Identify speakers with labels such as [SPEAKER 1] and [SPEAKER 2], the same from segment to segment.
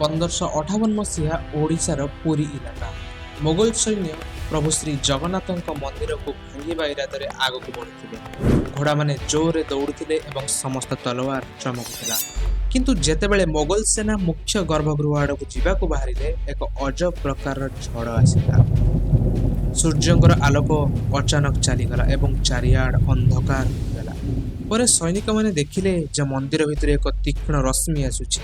[SPEAKER 1] 1558 ମସିହା ଓଡ଼ିଶାର ପୁରୀ ଇଲାକା ମୋଗଲ ସୈନ୍ୟ ପ୍ରଭୁ ଶ୍ରୀ ଜଗନ୍ନାଥଙ୍କ ମନ୍ଦିରକୁ ଭାଙ୍ଗିବା ଇରାଦାରେ ଆଗକୁ ବଢ଼ୁଥିଲେ। ଘୋଡ଼ାମାନେ ଜୋରରେ ଦୌଡ଼ୁଥିଲେ ଏବଂ ସମସ୍ତ ତଲୱାର ଚମକୁଥିଲା। କିନ୍ତୁ ଯେତେବେଳେ ମୋଗଲ ସେନା ମୁଖ୍ୟ ଗର୍ଭଗୃହ ଆଡ଼କୁ ଯିବାକୁ ବାହାରିଲେ, ଏକ ଅଜବ ପ୍ରକାରର ଝଡ଼ ଆସିଲା। ସୂର୍ଯ୍ୟଙ୍କର ଆଲୋକ ଅଚାନକ ଚାଲିଗଲା ଏବଂ ଚାରିଆଡ଼ ଅନ୍ଧକାର ହୋଇଗଲା। ପରେ ସୈନିକମାନେ ଦେଖିଲେ ଯେ ମନ୍ଦିର ଭିତରେ ଏକ ତୀକ୍ଷ୍ଣ ରଶ୍ମି ଆସୁଛି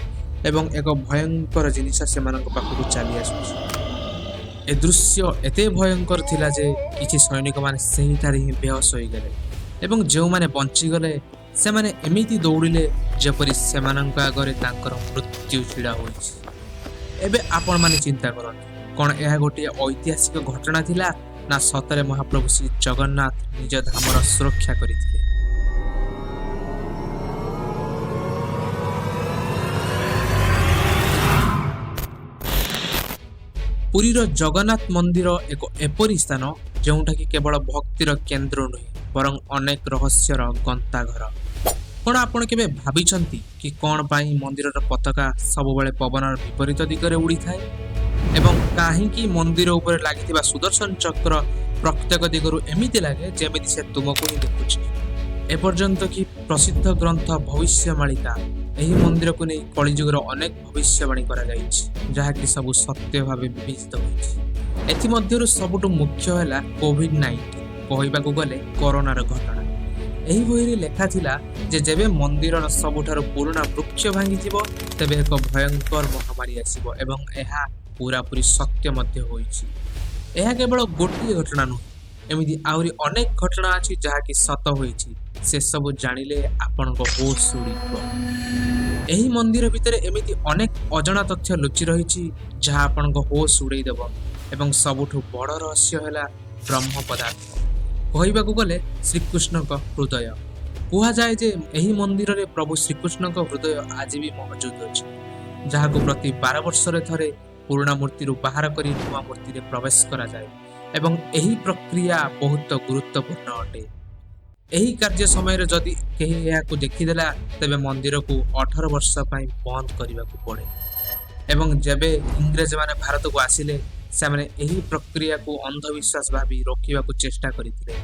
[SPEAKER 1] ଏବଂ ଏକ ଭୟଙ୍କର ଜିନିଷ ସେମାନଙ୍କ ପାଖକୁ ଚାଲି ଆସୁଛି। ଏ ଦୃଶ୍ୟ ଏତେ ଭୟଙ୍କର ଥିଲା ଯେ କିଛି ସୈନିକମାନେ ସେହିଠାରେ ହିଁ ବେହୋସ ହୋଇଗଲେ ଏବଂ ଯେଉଁମାନେ ବଞ୍ଚିଗଲେ ସେମାନେ ଏମିତି ଦୌଡ଼ିଲେ ଯେପରି ସେମାନଙ୍କ ଆଗରେ ତାଙ୍କର ମୃତ୍ୟୁ ଛିଡ଼ା ହୋଇଛି। ଏବେ ଆପଣମାନେ ଚିନ୍ତା କରନ୍ତୁ, କ'ଣ ଏହା ଗୋଟିଏ ଐତିହାସିକ ଘଟଣା ଥିଲା, ନା ସତରେ ମହାପ୍ରଭୁ ଶ୍ରୀ ଜଗନ୍ନାଥ ନିଜ ଧାମର ସୁରକ୍ଷା କରିଥିଲେ? ପୁରୀର ଜଗନ୍ନାଥ ମନ୍ଦିର ଏକ ଏପରି ସ୍ଥାନ ଯେଉଁଟାକି କେବଳ ଭକ୍ତିର କେନ୍ଦ୍ର ନୁହେଁ, ବରଂ ଅନେକ ରହସ୍ୟର ଗନ୍ତାଘର। କ'ଣ ଆପଣ କେବେ ଭାବିଛନ୍ତି କି କ'ଣ ପାଇଁ ମନ୍ଦିରର ପତାକା ସବୁବେଳେ ପବନର ବିପରୀତ ଦିଗରେ ଉଡ଼ିଥାଏ ଏବଂ କାହିଁକି ମନ୍ଦିର ଉପରେ ଲାଗିଥିବା ସୁଦର୍ଶନ ଚକ୍ର ପ୍ରତ୍ୟେକ ଦିଗରୁ ଏମିତି ଲାଗେ ଯେମିତି ସେ ତୁମକୁ ହିଁ ଦେଖୁଛି? ଏପର୍ଯ୍ୟନ୍ତ କି ପ୍ରସିଦ୍ଧ ଗ୍ରନ୍ଥ ଭବିଷ୍ୟମାଳିକା ଏହି ମନ୍ଦିରକୁ ନେଇ କଳିଯୁଗର ଅନେକ ଭବିଷ୍ୟବାଣୀ କରାଯାଇଛି, ଯାହାକି ସବୁ ସତ୍ୟ ଭାବେ ବିବେଚିତ ହୋଇଛି। ଏଥିମଧ୍ୟରୁ ସବୁଠୁ ମୁଖ୍ୟ ହେଲା କୋଭିଡ-19, କହିବାକୁ ଗଲେ କରୋନାର ଘଟଣା। ଏହି ବହିରେ ଲେଖା ଥିଲା ଯେ ଯେବେ ମନ୍ଦିରର ସବୁଠାରୁ ପୁରୁଣା ବୃକ୍ଷ ଭାଙ୍ଗିଯିବ, ତେବେ ଏକ ଭୟଙ୍କର ମହାମାରୀ ଆସିବ ଏବଂ ଏହା ପୁରାପୁରି ସତ୍ୟ ମଧ୍ୟ ହୋଇଛି। ଏହା କେବଳ ଗୋଟିଏ ଘଟଣା ନୁହେଁ, ଏମିତି ଆହୁରି ଅନେକ ଘଟଣା ଅଛି ଯାହାକି ସତ ହୋଇଛି। ସେସବୁ ଜାଣିଲେ ଆପଣଙ୍କ ହୋସ୍ ଉଡ଼ିଯିବ। ଏହି ମନ୍ଦିର ଭିତରେ ଏମିତି ଅନେକ ଅଜଣା ତଥ୍ୟ ଲୁଚି ରହିଛି ଯାହା ଆପଣଙ୍କ ହୋସ୍ ଉଡ଼େଇ ଦେବ। ଏବଂ ସବୁଠୁ ବଡ଼ ରହସ୍ୟ ହେଲା ବ୍ରହ୍ମ ପଦାର୍ଥ, କହିବାକୁ ଗଲେ ଶ୍ରୀକୃଷ୍ଣଙ୍କ ହୃଦୟ। କୁହାଯାଏ ଯେ ଏହି ମନ୍ଦିରରେ ପ୍ରଭୁ ଶ୍ରୀକୃଷ୍ଣଙ୍କ ହୃଦୟ ଆଜି ବି ମହଜୁଦ ଅଛି, ଯାହାକୁ ପ୍ରତି 12 ବର୍ଷରେ ଥରେ ପୁରୁଣା ମୂର୍ତ୍ତିରୁ ବାହାର କରି ନୂଆ ମୂର୍ତ୍ତିରେ ପ୍ରବେଶ କରାଯାଏ ଏବଂ ଏହି ପ୍ରକ୍ରିୟା ବହୁତ ଗୁରୁତ୍ୱପୂର୍ଣ୍ଣ ଅଟେ। ଏହି କାର୍ଯ୍ୟ ସମୟରେ ଯଦି କେହି ଏହାକୁ ଦେଖିଦେଲା, ତେବେ ମନ୍ଦିରକୁ 18 ବର୍ଷ ପାଇଁ ବନ୍ଦ କରିବାକୁ ପଡ଼େ। ଏବଂ ଯେବେ ଇଂରେଜମାନେ ଭାରତକୁ ଆସିଲେ, ସେମାନେ ଏହି ପ୍ରକ୍ରିୟାକୁ ଅନ୍ଧବିଶ୍ୱାସ ଭାବି ରୋକିବାକୁ ଚେଷ୍ଟା କରିଥିଲେ,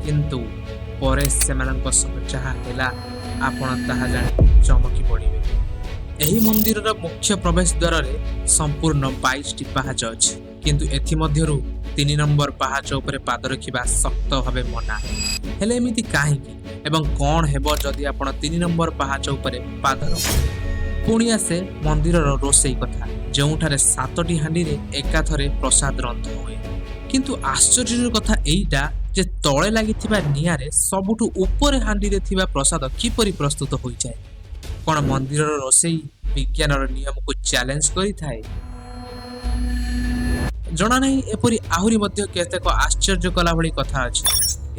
[SPEAKER 1] କିନ୍ତୁ ପରେ ସେମାନଙ୍କ ସହ ଯାହା ହେଲା ଆପଣ ତାହା ଜାଣି ଚମକି ପଡ଼ିବେ। ଏହି ମନ୍ଦିରର ମୁଖ୍ୟ ପ୍ରବେଶ ଦ୍ୱାରରେ ସମ୍ପୂର୍ଣ୍ଣ 22ଟି ପାହାଚ ଅଛି, କିନ୍ତୁ ଏଥିମଧ୍ୟରୁ 3 ନମ୍ବର ପାହାଚ ଉପରେ ପାଦ ରଖିବା ଶକ୍ତ ଭାବେ ମନା। ହେଲେ ଏମିତି କାହିଁକି ଏବଂ କ'ଣ ହେବ ଯଦି ଆପଣ 3 ନମ୍ବର ପାହାଚ ଉପରେ ପାଦ ରଖିବେ? ପୁଣି ଆସେ ମନ୍ଦିରର ରୋଷେଇ କଥା, ଯେଉଁଠାରେ 7ଟି ହାଣ୍ଡିରେ ଏକାଥରେ ପ୍ରସାଦ ରନ୍ଧା ହୁଏ। କିନ୍ତୁ ଆଶ୍ଚର୍ଯ୍ୟର କଥା ଏଇଟା ଯେ ତଳେ ଲାଗିଥିବା ନିଆଁରେ ସବୁଠୁ ଉପରେ ହାଣ୍ଡିରେ ଥିବା ପ୍ରସାଦ କିପରି ପ୍ରସ୍ତୁତ ହୋଇଯାଏ? କ'ଣ ମନ୍ଦିରର ରୋଷେଇ ବିଜ୍ଞାନର ନିୟମକୁ ଚ୍ୟାଲେଞ୍ଜ କରିଥାଏ? ଜଣାନାହିଁ। ଏପରି ଆହୁରି ମଧ୍ୟ କେତେକ ଆଶ୍ଚର୍ଯ୍ୟ କଲା ଭଳି କଥା ଅଛି।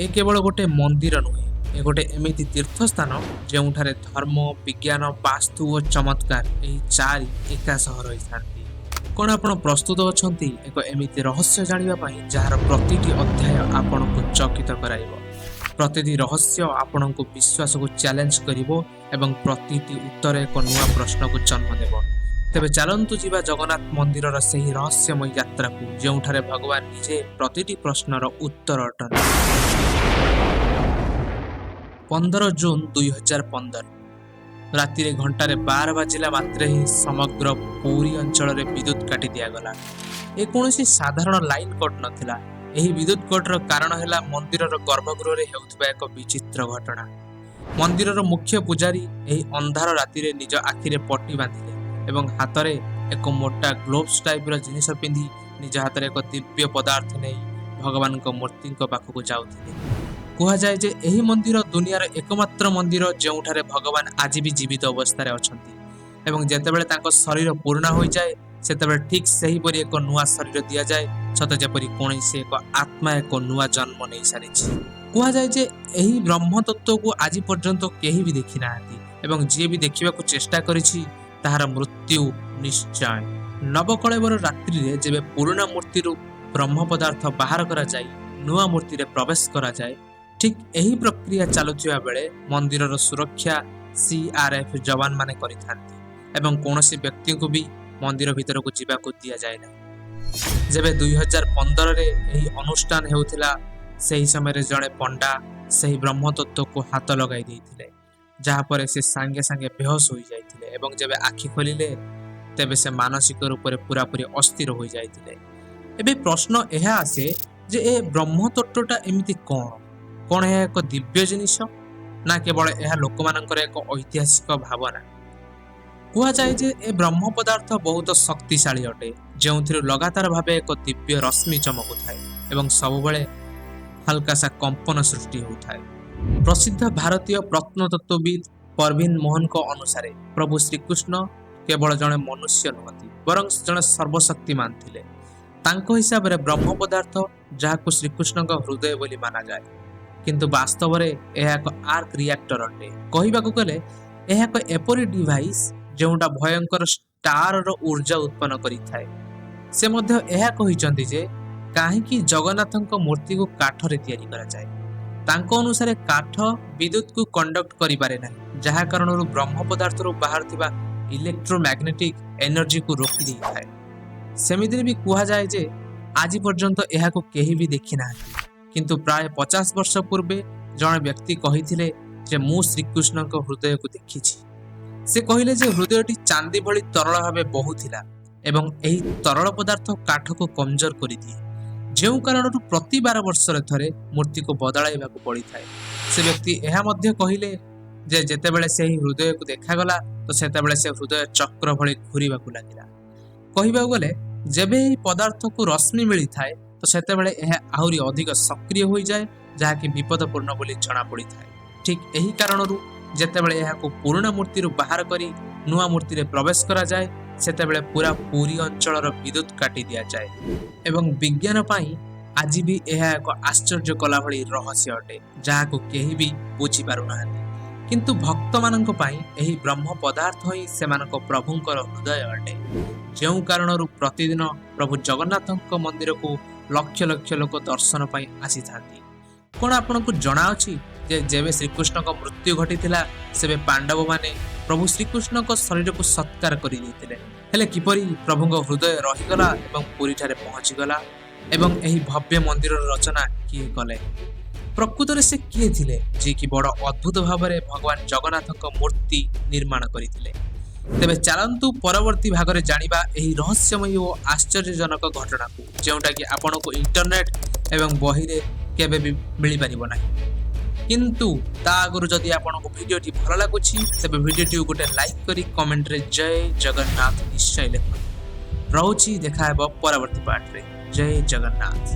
[SPEAKER 1] ଏ କେବଳ ଗୋଟେ ମନ୍ଦିର ନୁହେଁ, ଏ ଗୋଟେ ଏମିତି ତୀର୍ଥସ୍ଥାନ ଯେଉଁଠାରେ ଧର୍ମ, ବିଜ୍ଞାନ, ବାସ୍ତୁ ଓ ଚମତ୍କାର ଏହି 4 ଏକା ସହ ରହିଥାନ୍ତି। କ'ଣ ଆପଣ ପ୍ରସ୍ତୁତ ଅଛନ୍ତି ଏକ ଏମିତି ରହସ୍ୟ ଜାଣିବା ପାଇଁ ଯାହାର ପ୍ରତିଟି ଅଧ୍ୟାୟ ଆପଣଙ୍କୁ ଚକିତ କରାଇବ? ପ୍ରତିଟି ରହସ୍ୟ ଆପଣଙ୍କୁ ବିଶ୍ୱାସକୁ ଚ୍ୟାଲେଞ୍ଜ କରିବ ଏବଂ ପ୍ରତିଟି ଉତ୍ତର ଏକ ନୂଆ ପ୍ରଶ୍ନକୁ ଜନ୍ମ ଦେବ। ତେବେ ଚାଲନ୍ତୁ ଯିବା ଜଗନ୍ନାଥ ମନ୍ଦିରର ସେହି ରହସ୍ୟମୟ ଯାତ୍ରାକୁ, ଯେଉଁଠାରେ ଭଗବାନ ନିଜେ ପ୍ରତିଟି ପ୍ରଶ୍ନର ଉତ୍ତର ଅଟନ୍ତି। 15 ଜୁନ 2015 ରାତିରେ ଘଣ୍ଟାରେ 12 ବାଜିଲା ମାତ୍ରେ ହିଁ ସମଗ୍ର ପୁରୀ ଅଞ୍ଚଳରେ ବିଦ୍ୟୁତ୍ କାଟି ଦିଆଗଲା। ଏ କୌଣସି ସାଧାରଣ ଲାଇନ୍ କଟ୍ ନଥିଲା। ଏହି ବିଦ୍ୟୁତ୍ କଟ୍ର କାରଣ ହେଲା ମନ୍ଦିରର ଗର୍ଭଗୃହରେ ହେଉଥିବା ଏକ ବିଚିତ୍ର ଘଟଣା। ମନ୍ଦିରର ମୁଖ୍ୟ ପୂଜାରୀ ଏହି ଅନ୍ଧାର ରାତିରେ ନିଜ ଆଖିରେ ପଟି ବାନ୍ଧିଲେ ଏବଂ ହାତରେ ଏକ ମୋଟା ଗ୍ଲୋଭ୍ସ ଟାଇପ୍ର ଜିନିଷ ପିନ୍ଧି ନିଜ ହାତରେ ଏକ ଦିବ୍ୟ ପଦାର୍ଥ ନେଇ ଭଗବାନଙ୍କ ମୂର୍ତ୍ତିଙ୍କ ପାଖକୁ ଯାଉଥିଲେ। କୁହାଯାଏ ଯେ ଏହି ମନ୍ଦିର ଦୁନିଆର ଏକମାତ୍ର ମନ୍ଦିର ଯେଉଁଠାରେ ଭଗବାନ ଆଜି ବି ଜୀବିତ ଅବସ୍ଥାରେ ଅଛନ୍ତି ଏବଂ ଯେତେବେଳେ ତାଙ୍କ ଶରୀର ପୁରୁଣା ହୋଇଯାଏ, ସେତେବେଳେ ଠିକ୍ ସେହିପରି ଏକ ନୂଆ ଶରୀର ଦିଆଯାଏ, ସତେ ଯେପରି କୌଣସି ଏକ ଆତ୍ମା ଏକ ନୂଆ ଜନ୍ମ ନେଇସାରିଛି। କୁହାଯାଏ ଯେ ଏହି ବ୍ରହ୍ମତତ୍ତ୍ୱକୁ ଆଜି ପର୍ଯ୍ୟନ୍ତ କେହି ବି ଦେଖିନାହାନ୍ତି ଏବଂ ଯିଏ ବି ଦେଖିବାକୁ ଚେଷ୍ଟା କରିଛି ତାହାର ମୃତ୍ୟୁ ନିଶ୍ଚୟ। ନବକଳେବର ରାତ୍ରିରେ ଯେବେ ପୁରୁଣା ମୂର୍ତ୍ତିରୁ ବ୍ରହ୍ମ ପଦାର୍ଥ ବାହାର କରାଯାଇ ନୂଆ ମୂର୍ତ୍ତିରେ ପ୍ରବେଶ କରାଯାଏ, ଠିକ୍ ଏହି ପ୍ରକ୍ରିୟା ଚାଲୁଥିବା ବେଳେ ମନ୍ଦିରର ସୁରକ୍ଷା CRF ଯବାନମାନେ କରିଥାନ୍ତି ଏବଂ କୌଣସି ବ୍ୟକ୍ତିଙ୍କୁ ବି ମନ୍ଦିର ଭିତରକୁ ଯିବାକୁ ଦିଆଯାଏ ନାହିଁ। ଯେବେ 2015ରେ ଏହି ଅନୁଷ୍ଠାନ ହେଉଥିଲା, ସେହି ସମୟରେ ଜଣେ ପଣ୍ଡା ସେହି ବ୍ରହ୍ମତତ୍ତ୍ୱକୁ ହାତ ଲଗାଇ ଦେଇଥିଲେ, ଯାହାପରେ ସେ ସାଙ୍ଗେ ସାଙ୍ଗେ ବେହୋସ ହୋଇଯାଇଥିଲେ ଏବଂ ଯେବେ ଆଖି ଖୋଲିଲେ ତେବେ ସେ ମାନସିକ ରୂପରେ ପୁରାପୁରି ଅସ୍ଥିର ହୋଇଯାଇଥିଲେ। ଏବେ ପ୍ରଶ୍ନ ଏହା ଆସେ ଯେ ଏ ବ୍ରହ୍ମତତ୍ତ୍ୱଟା ଏମିତି କଣ ଏହା ଏକ ଦିବ୍ୟ ଜିନିଷ ନା କେବଳ ଏହା ଲୋକମାନଙ୍କର ଏକ ଐତିହାସିକ ଭାବନା? କୁହାଯାଏ ଯେ ଏ ବ୍ରହ୍ମ ପଦାର୍ଥ ବହୁତ ଶକ୍ତିଶାଳୀ ଅଟେ, ଯେଉଁଥିରୁ ଲଗାତାର ଭାବେ ଏକ ଦିବ୍ୟ ରଶ୍ମି ଚମକୁଥାଏ ଏବଂ ସବୁବେଳେ ହାଲକାସା କମ୍ପନ ସୃଷ୍ଟି ହେଉଥାଏ। ପ୍ରସିଦ୍ଧ ଭାରତୀୟ ପ୍ରତ୍ନତତ୍ତ୍ୱବିତ୍ ପରବୀନ ମୋହନଙ୍କ ଅନୁସାରେ ପ୍ରଭୁ ଶ୍ରୀକୃଷ୍ଣ କେବଳ ଜଣେ ମନୁଷ୍ୟ ନୁହନ୍ତି, ବରଂ ଜଣେ ସର୍ବଶକ୍ତିମାନ ଥିଲେ। ତାଙ୍କ ହିସାବରେ ବ୍ରହ୍ମ ପଦାର୍ଥ, ଯାହାକୁ ଶ୍ରୀକୃଷ୍ଣଙ୍କ ହୃଦୟ ବୋଲି ମାନାଯାଏ, କିନ୍ତୁ ବାସ୍ତବରେ ଏହା ଏକ ଆର୍କ ରିଆକ୍ଟର ଅଟେ। କହିବାକୁ ଗଲେ ଏହା ଏକ ଏପରି ଡିଭାଇସ୍ ଯେଉଁଟା ଭୟଙ୍କର ଷ୍ଟାରର ଉର୍ଜା ଉତ୍ପନ୍ନ କରିଥାଏ। ସେ ମଧ୍ୟ ଏହା କହିଛନ୍ତି ଯେ କାହିଁକି ଜଗନ୍ନାଥଙ୍କ ମୂର୍ତ୍ତିକୁ କାଠରେ ତିଆରି କରାଯାଏ। ତାଙ୍କ ଅନୁସାରେ କାଠ ବିଦ୍ୟୁତକୁ କଣ୍ଡକ୍ଟ କରିପାରେ ନାହିଁ, ଯାହା କାରଣରୁ ବ୍ରହ୍ମ ପଦାର୍ଥରୁ ବାହାରୁଥିବା ଇଲେକ୍ଟ୍ରୋମ୍ୟାଗ୍ନେଟିକ୍ ଏନର୍ଜିକୁ ରୋକି ଦେଇଥାଏ। ସେମିତିରେ ବି କୁହାଯାଏ ଯେ ଆଜି ପର୍ଯ୍ୟନ୍ତ ଏହାକୁ କେହି ବି ଦେଖିନାହାନ୍ତି, କିନ୍ତୁ ପ୍ରାୟ 50 ବର୍ଷ ପୂର୍ବେ ଜଣେ ବ୍ୟକ୍ତି କହିଥିଲେ ଯେ ମୁଁ ଶ୍ରୀକୃଷ୍ଣଙ୍କ ହୃଦୟକୁ ଦେଖିଛି। ସେ କହିଲେ ଯେ ହୃଦୟଟି ଚାନ୍ଦି ଭଳି ତରଳ ଭାବେ ବହୁଥିଲା ଏବଂ ଏହି ତରଳ ପଦାର୍ଥ କାଠକୁ କମଜୋର କରିଦିଏ, ଯେଉଁ କାରଣରୁ ପ୍ରତି 12 ବର୍ଷରେ ଥରେ ମୂର୍ତ୍ତିକୁ ବଦଳାଇବାକୁ ପଡ଼ିଥାଏ। ସେ ବ୍ୟକ୍ତି ଏହା ମଧ୍ୟ କହିଲେ ଯେ ଯେତେବେଳେ ସେହି ହୃଦୟକୁ ଦେଖାଗଲା ତ ସେତେବେଳେ ସେ ହୃଦୟ ଚକ୍ର ଭଳି ଘୁରିବାକୁ ଲାଗିଲା। କହିବାକୁ ଗଲେ ଯେବେ ଏହି ପଦାର୍ଥକୁ ରଶ୍ମି ମିଳିଥାଏ ତ ସେତେବେଳେ ଏହା ଆହୁରି ଅଧିକ ସକ୍ରିୟ ହୋଇଯାଏ, ଯାହାକି ବିପଦପୂର୍ଣ୍ଣ ବୋଲି ଜଣାପଡ଼ିଥାଏ। ଠିକ୍ ଏହି କାରଣରୁ ଯେତେବେଳେ ଏହାକୁ ପୁରୁଣା ମୂର୍ତ୍ତିରୁ ବାହାର କରି ନୂଆ ମୂର୍ତ୍ତିରେ ପ୍ରବେଶ କରାଯାଏ, ସେତେବେଳେ ପୁରା ପୁରୀ ଅଞ୍ଚଳର ବିଦ୍ୟୁତ୍ କାଟି ଦିଆଯାଏ ଏବଂ ବିଜ୍ଞାନ ପାଇଁ ଆଜି ବି ଏହା ଏକ ଆଶ୍ଚର୍ଯ୍ୟ କଲା ଭଳି ରହସ୍ୟ ଅଟେ, ଯାହାକୁ କେହି ବି ବୁଝିପାରୁନାହାନ୍ତି। କିନ୍ତୁ ଭକ୍ତମାନଙ୍କ ପାଇଁ ଏହି ବ୍ରହ୍ମ ପଦାର୍ଥ ହିଁ ସେମାନଙ୍କ ପ୍ରଭୁଙ୍କର ହୃଦୟ ଅଟେ, ଯେଉଁ କାରଣରୁ ପ୍ରତିଦିନ ପ୍ରଭୁ ଜଗନ୍ନାଥଙ୍କ ମନ୍ଦିରକୁ ଲକ୍ଷ ଲକ୍ଷ ଲୋକ ଦର୍ଶନ ପାଇଁ ଆସିଥାନ୍ତି। କ'ଣ ଆପଣଙ୍କୁ ଜଣାଅଛି ଯେ ଯେବେ ଶ୍ରୀକୃଷ୍ଣଙ୍କ ମୃତ୍ୟୁ ଘଟିଥିଲା, ସେବେ ପାଣ୍ଡବମାନେ ପ୍ରଭୁ ଶ୍ରୀକୃଷ୍ଣଙ୍କ ଶରୀରକୁ ସତ୍କାର କରିଦେଇଥିଲେ, ହେଲେ କିପରି ପ୍ରଭୁଙ୍କ ହୃଦୟ ରହିଗଲା ଏବଂ ପୁରୀଠାରେ ପହଞ୍ଚିଗଲା? ଏବଂ ଏହି ଭବ୍ୟ ମନ୍ଦିରର ରଚନା କିଏ କଲେ? ପ୍ରକୃତରେ ସେ କିଏ ଥିଲେ ଯିଏକି ବଡ଼ ଅଦ୍ଭୁତ ଭାବରେ ଭଗବାନ ଜଗନ୍ନାଥଙ୍କ ମୂର୍ତ୍ତି ନିର୍ମାଣ କରିଥିଲେ? ତେବେ ଚାଲନ୍ତୁ ପରବର୍ତ୍ତୀ ଭାଗରେ ଜାଣିବା ଏହି ରହସ୍ୟମୟୀ ଓ ଆଶ୍ଚର୍ଯ୍ୟଜନକ ଘଟଣାକୁ, ଯେଉଁଟାକି ଆପଣଙ୍କୁ ଇଣ୍ଟରନେଟ୍ ଏବଂ ବହିରେ କେବେ ବି ମିଳିପାରିବ ନାହିଁ। କିନ୍ତୁ ତା ଆଗରୁ ଯଦି ଆପଣଙ୍କୁ ଭିଡ଼ିଓଟି ଭଲ ଲାଗୁଛି ତେବେ ଭିଡ଼ିଓଟିକୁ ଗୋଟେ ଲାଇକ୍ କରି କମେଣ୍ଟରେ ଜୟ ଜଗନ୍ନାଥ ନିଶ୍ଚୟ ଲେଖନ୍ତୁ। ରହୁଛି, ଦେଖା ହେବ ପରବର୍ତ୍ତୀ ପାର୍ଟରେ। ଜୟ ଜଗନ୍ନାଥ।